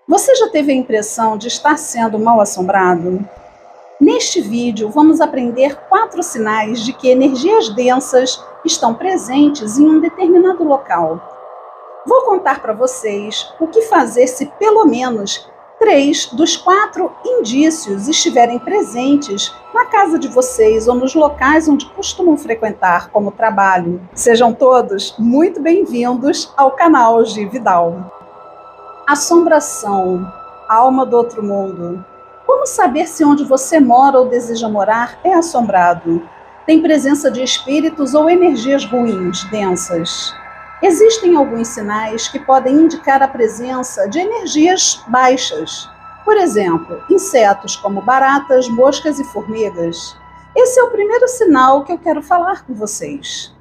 Você já teve a impressão de estar sendo mal assombrado? Neste vídeo, vamos aprender 4 sinais de que energias densas estão presentes em um determinado local. Vou contar para vocês o que fazer se pelo menos 3 dos 4 indícios estiverem presentes na casa de vocês ou nos locais onde costumam frequentar, como trabalho. Sejam todos muito bem-vindos ao canal Gi Vidal. Assombração, alma do outro mundo. Como saber se onde você mora ou deseja morar é assombrado? Tem presença de espíritos ou energias ruins, densas? Existem alguns sinais que podem indicar a presença de energias baixas. Por exemplo, insetos como baratas, moscas e formigas. Esse é o primeiro sinal que eu quero falar com vocês.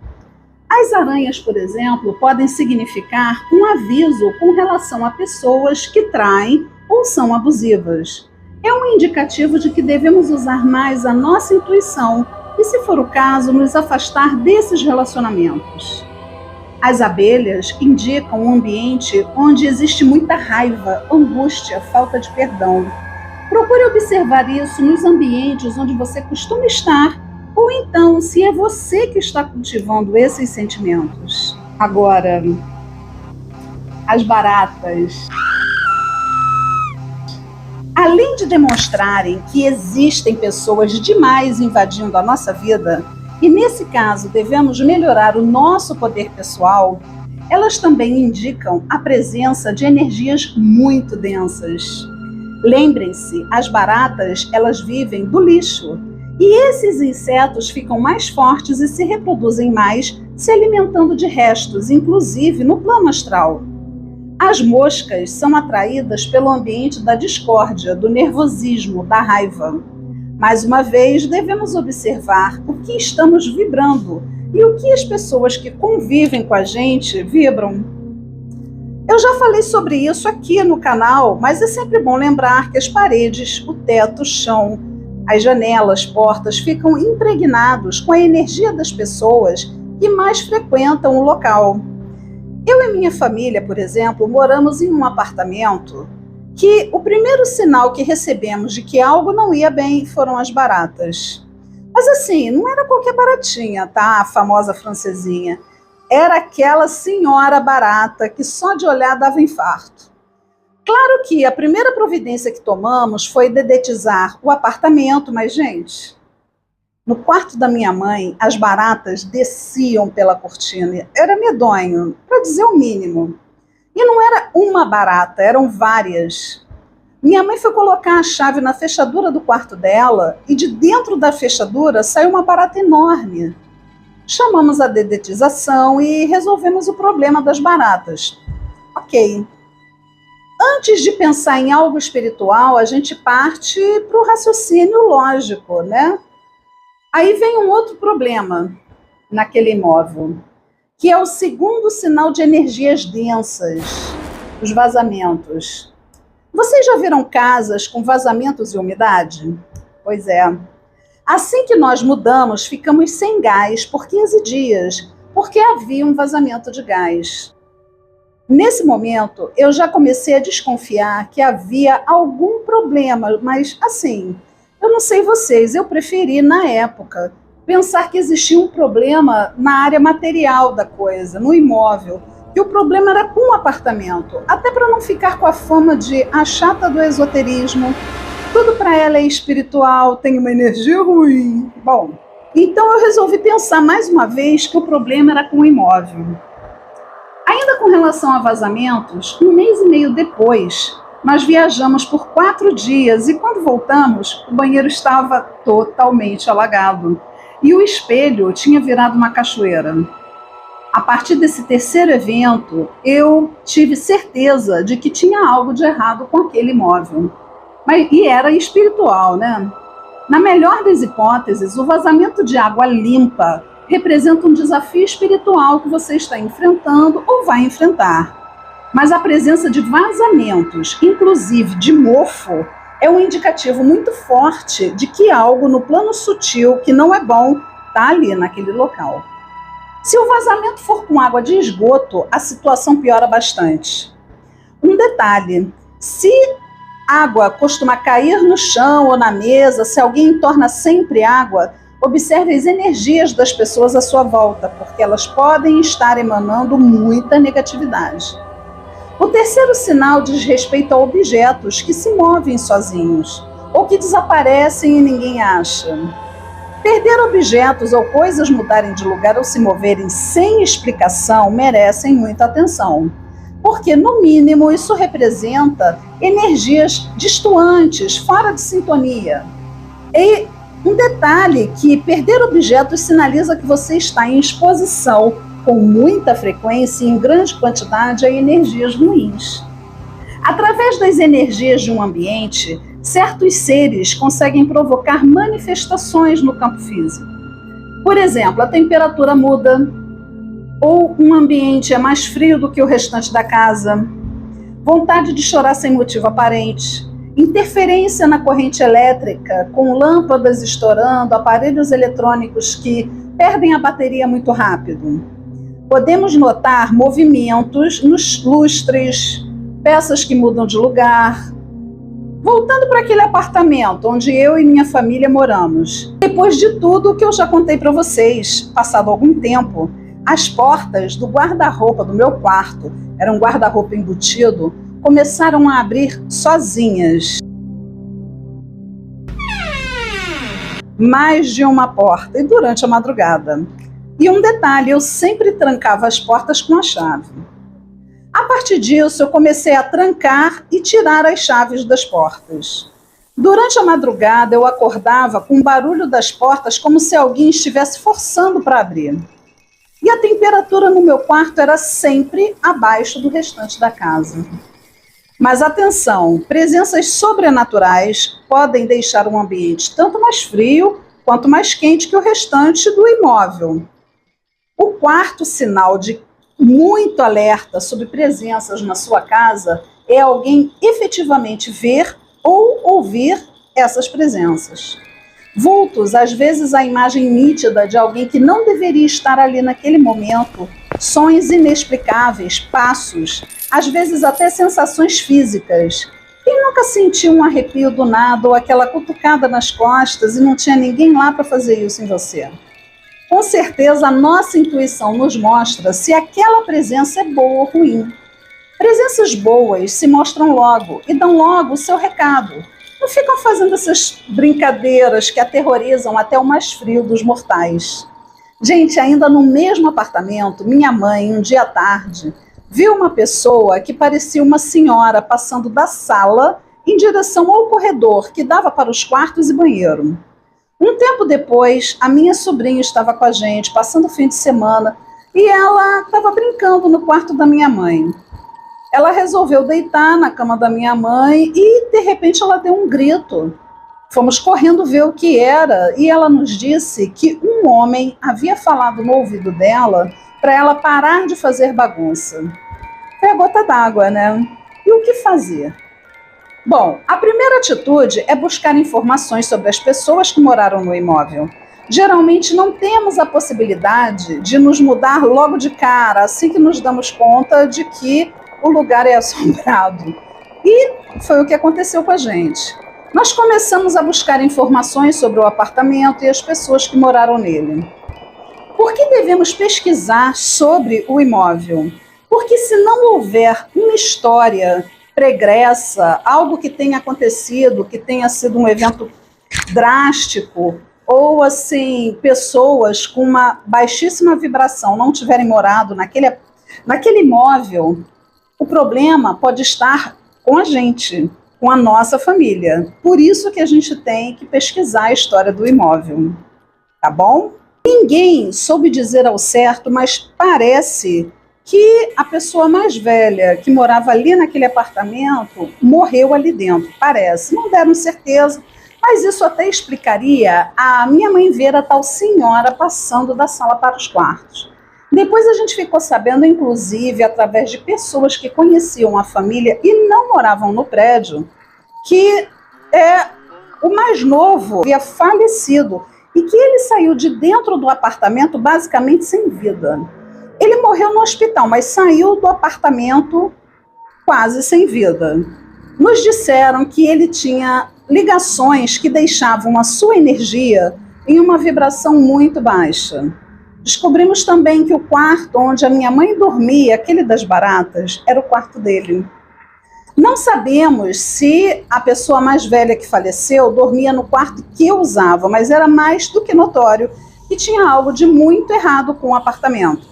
As aranhas, por exemplo, podem significar um aviso com relação a pessoas que traem ou são abusivas. É um indicativo de que devemos usar mais a nossa intuição e, se for o caso, nos afastar desses relacionamentos. As abelhas indicam um ambiente onde existe muita raiva, angústia, falta de perdão. Procure observar isso nos ambientes onde você costuma estar, ou então se é você que está cultivando esses sentimentos. Agora, as baratas. Além de demonstrarem que existem pessoas demais invadindo a nossa vida, e nesse caso devemos melhorar o nosso poder pessoal, elas também indicam a presença de energias muito densas. Lembrem-se, as baratas, elas vivem do lixo, e esses insetos ficam mais fortes e se reproduzem mais, se alimentando de restos, inclusive no plano astral. As moscas são atraídas pelo ambiente da discórdia, do nervosismo, da raiva. Mais uma vez, devemos observar o que estamos vibrando e o que as pessoas que convivem com a gente vibram. Eu já falei sobre isso aqui no canal, mas é sempre bom lembrar que as paredes, o teto, o chão, as janelas, portas ficam impregnados com a energia das pessoas que mais frequentam o local. Eu e minha família, por exemplo, moramos em um apartamento que o primeiro sinal que recebemos de que algo não ia bem foram as baratas. Mas assim, não era qualquer baratinha, tá? A famosa francesinha. Era aquela senhora barata que só de olhar dava infarto. Claro que a primeira providência que tomamos foi dedetizar o apartamento, mas, gente, no quarto da minha mãe, as baratas desciam pela cortina. Era medonho, para dizer o mínimo. E não era uma barata, eram várias. Minha mãe foi colocar a chave na fechadura do quarto dela e de dentro da fechadura saiu uma barata enorme. Chamamos a dedetização e resolvemos o problema das baratas. Ok. Antes de pensar em algo espiritual, a gente parte para o raciocínio lógico, né? Aí vem um outro problema naquele imóvel, que é o segundo sinal de energias densas, os vazamentos. Vocês já viram casas com vazamentos e umidade? Pois é. Assim que nós mudamos, ficamos sem gás por 15 dias, porque havia um vazamento de gás. Nesse momento, eu já comecei a desconfiar que havia algum problema, mas assim, eu não sei vocês, eu preferi, na época, pensar que existia um problema na área material da coisa, no imóvel, que o problema era com o apartamento, até para não ficar com a fama de a chata do esoterismo, tudo para ela é espiritual, tem uma energia ruim. Bom, então eu resolvi pensar mais uma vez que o problema era com o imóvel. Ainda com relação a vazamentos, 1 mês e meio depois, nós viajamos por 4 dias e quando voltamos, o banheiro estava totalmente alagado e o espelho tinha virado uma cachoeira. A partir desse terceiro evento, eu tive certeza de que tinha algo de errado com aquele imóvel. E era espiritual, né? Na melhor das hipóteses, o vazamento de água limpa representa um desafio espiritual que você está enfrentando ou vai enfrentar. Mas a presença de vazamentos, inclusive de mofo, é um indicativo muito forte de que algo no plano sutil, que não é bom, está ali naquele local. Se o vazamento for com água de esgoto, a situação piora bastante. Um detalhe, Se água costuma cair no chão ou na mesa, se alguém torna sempre água, observe as energias das pessoas à sua volta, porque elas podem estar emanando muita negatividade. O terceiro sinal diz respeito a objetos que se movem sozinhos ou que desaparecem e ninguém acha. Perder objetos ou coisas mudarem de lugar ou se moverem sem explicação merecem muita atenção, porque, no mínimo, isso representa energias distantes, fora de sintonia. E um detalhe que perder objetos sinaliza que você está em exposição com muita frequência e em grande quantidade a energias ruins. Através das energias de um ambiente, certos seres conseguem provocar manifestações no campo físico. Por exemplo, a temperatura muda, ou um ambiente é mais frio do que o restante da casa, vontade de chorar sem motivo aparente, interferência na corrente elétrica, com lâmpadas estourando, aparelhos eletrônicos que perdem a bateria muito rápido. Podemos notar movimentos nos lustres, peças que mudam de lugar. Voltando para aquele apartamento onde eu e minha família moramos, depois de tudo o que eu já contei para vocês, passado algum tempo, as portas do guarda-roupa do meu quarto, era um guarda-roupa embutido, começaram a abrir sozinhas. Mais de uma porta, e durante a madrugada. E um detalhe, eu sempre trancava as portas com a chave. A partir disso, eu comecei a trancar e tirar as chaves das portas. Durante a madrugada, eu acordava com o barulho das portas como se alguém estivesse forçando para abrir. E a temperatura no meu quarto era sempre abaixo do restante da casa. Mas atenção, presenças sobrenaturais podem deixar um ambiente tanto mais frio quanto mais quente que o restante do imóvel. O quarto sinal de muito alerta sobre presenças na sua casa é alguém efetivamente ver ou ouvir essas presenças. Vultos, às vezes a imagem nítida de alguém que não deveria estar ali naquele momento, sons inexplicáveis, passos, às vezes até sensações físicas. Quem nunca sentiu um arrepio do nada ou aquela cutucada nas costas e não tinha ninguém lá para fazer isso em você? Com certeza a nossa intuição nos mostra se aquela presença é boa ou ruim. Presenças boas se mostram logo e dão logo o seu recado. Não ficam fazendo essas brincadeiras que aterrorizam até o mais frio dos mortais. Gente, ainda no mesmo apartamento, minha mãe, um dia à tarde, viu uma pessoa que parecia uma senhora passando da sala em direção ao corredor que dava para os quartos e banheiro. Um tempo depois, a minha sobrinha estava com a gente, passando o fim de semana, e ela estava brincando no quarto da minha mãe. Ela resolveu deitar na cama da minha mãe e, de repente, ela deu um grito. Fomos correndo ver o que era e ela nos disse que um homem havia falado no ouvido dela para ela parar de fazer bagunça. Foi a gota d'água, né? E o que fazer? Bom, a primeira atitude é buscar informações sobre as pessoas que moraram no imóvel. Geralmente não temos a possibilidade de nos mudar logo de cara, assim que nos damos conta de que o lugar é assombrado. E foi o que aconteceu com a gente. Nós começamos a buscar informações sobre o apartamento e as pessoas que moraram nele. Por que devemos pesquisar sobre o imóvel? Porque se não houver uma história pregressa, algo que tenha acontecido, que tenha sido um evento drástico, ou assim, pessoas com uma baixíssima vibração não tiverem morado naquele imóvel, o problema pode estar com a gente, com a nossa família. Por isso que a gente tem que pesquisar a história do imóvel, tá bom? Ninguém soube dizer ao certo, mas parece que a pessoa mais velha que morava ali naquele apartamento morreu ali dentro, parece. Não deram certeza, mas isso até explicaria a minha mãe ver a tal senhora passando da sala para os quartos. Depois a gente ficou sabendo, inclusive, através de pessoas que conheciam a família e não moravam no prédio, que o mais novo havia falecido e que ele saiu de dentro do apartamento basicamente sem vida. Ele morreu no hospital, mas saiu do apartamento quase sem vida. nos disseram que ele tinha ligações que deixavam a sua energia em uma vibração muito baixa. Descobrimos também que o quarto onde a minha mãe dormia, aquele das baratas, era o quarto dele. Não sabemos se a pessoa mais velha que faleceu dormia no quarto que eu usava, mas era mais do que notório que tinha algo de muito errado com o apartamento.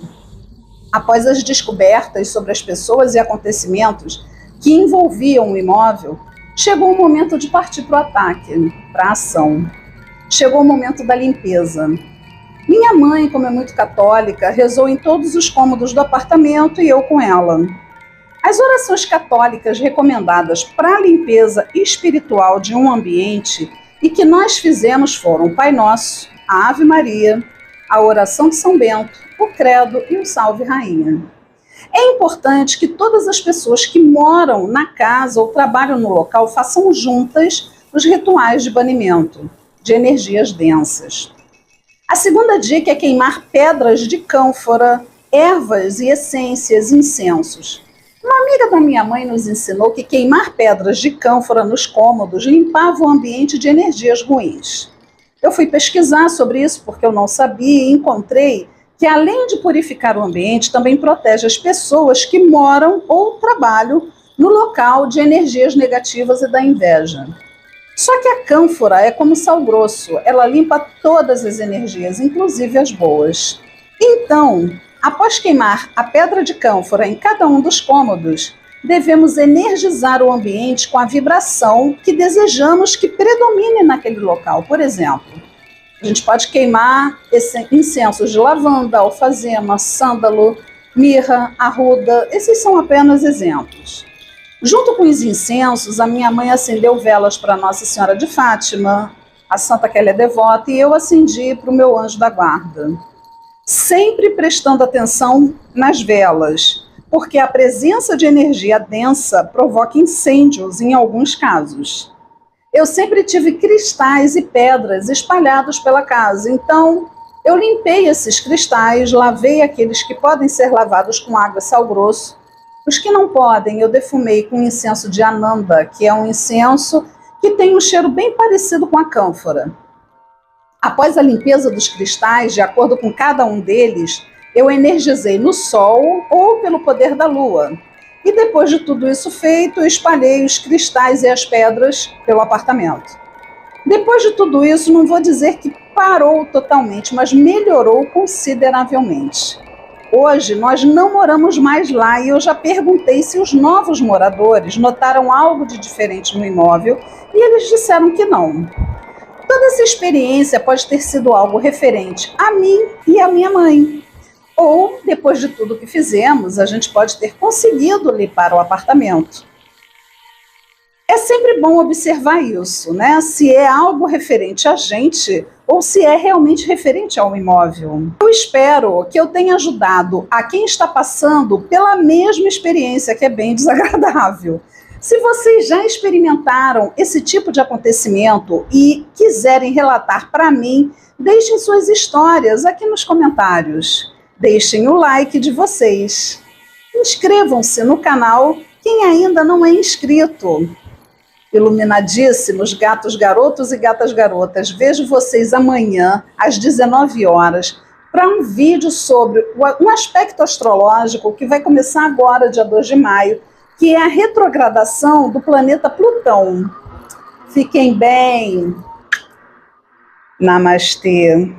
Após as descobertas sobre as pessoas e acontecimentos que envolviam o imóvel, chegou o momento de partir para o ataque, para a ação. Chegou o momento da limpeza. Minha mãe, como é muito católica, rezou em todos os cômodos do apartamento e eu com ela. As orações católicas recomendadas para a limpeza espiritual de um ambiente e que nós fizemos foram o Pai Nosso, a Ave Maria, a oração de São Bento, o Credo e o Salve Rainha. É importante que todas as pessoas que moram na casa ou trabalham no local façam juntas os rituais de banimento de energias densas. A segunda dica é queimar pedras de cânfora, ervas e essências, incensos. Uma amiga da minha mãe nos ensinou que queimar pedras de cânfora nos cômodos limpava o ambiente de energias ruins. Eu fui pesquisar sobre isso porque eu não sabia e encontrei que, além de purificar o ambiente, também protege as pessoas que moram ou trabalham no local de energias negativas e da inveja. Só que a cânfora é como sal grosso, ela limpa todas as energias, inclusive as boas. Então, após queimar a pedra de cânfora em cada um dos cômodos, devemos energizar o ambiente com a vibração que desejamos que predomine naquele local. Por exemplo, a gente pode queimar incensos de lavanda, alfazema, sândalo, mirra, arruda. Esses são apenas exemplos. Junto com os incensos, a minha mãe acendeu velas para Nossa Senhora de Fátima, a Santa que ela é devota, e eu acendi para o meu anjo da guarda. Sempre prestando atenção nas velas, porque a presença de energia densa provoca incêndios em alguns casos. Eu sempre tive cristais e pedras espalhados pela casa, então eu limpei esses cristais, lavei aqueles que podem ser lavados com água e sal grosso. Os que não podem, eu defumei com incenso de Ananda, que é um incenso que tem um cheiro bem parecido com a cânfora. Após a limpeza dos cristais, de acordo com cada um deles, eu energizei no sol ou pelo poder da lua. E depois de tudo isso feito, eu espalhei os cristais e as pedras pelo apartamento. Depois de tudo isso, não vou dizer que parou totalmente, mas melhorou consideravelmente. Hoje, nós não moramos mais lá e eu já perguntei se os novos moradores notaram algo de diferente no imóvel e eles disseram que não. Toda essa experiência pode ter sido algo referente a mim e à minha mãe. Ou, depois de tudo que fizemos, a gente pode ter conseguido limpar o apartamento. É sempre bom observar isso, né? Se é algo referente a gente ou se é realmente referente ao imóvel. Eu espero que eu tenha ajudado a quem está passando pela mesma experiência, que é bem desagradável. Se vocês já experimentaram esse tipo de acontecimento e quiserem relatar para mim, deixem suas histórias aqui nos comentários. Deixem o like de vocês. Inscrevam-se no canal quem ainda não é inscrito. Iluminadíssimos gatos garotos e gatas garotas, vejo vocês amanhã às 19 horas para um vídeo sobre um aspecto astrológico que vai começar agora, dia 2 de maio, que é a retrogradação do planeta Plutão. Fiquem bem. Namastê.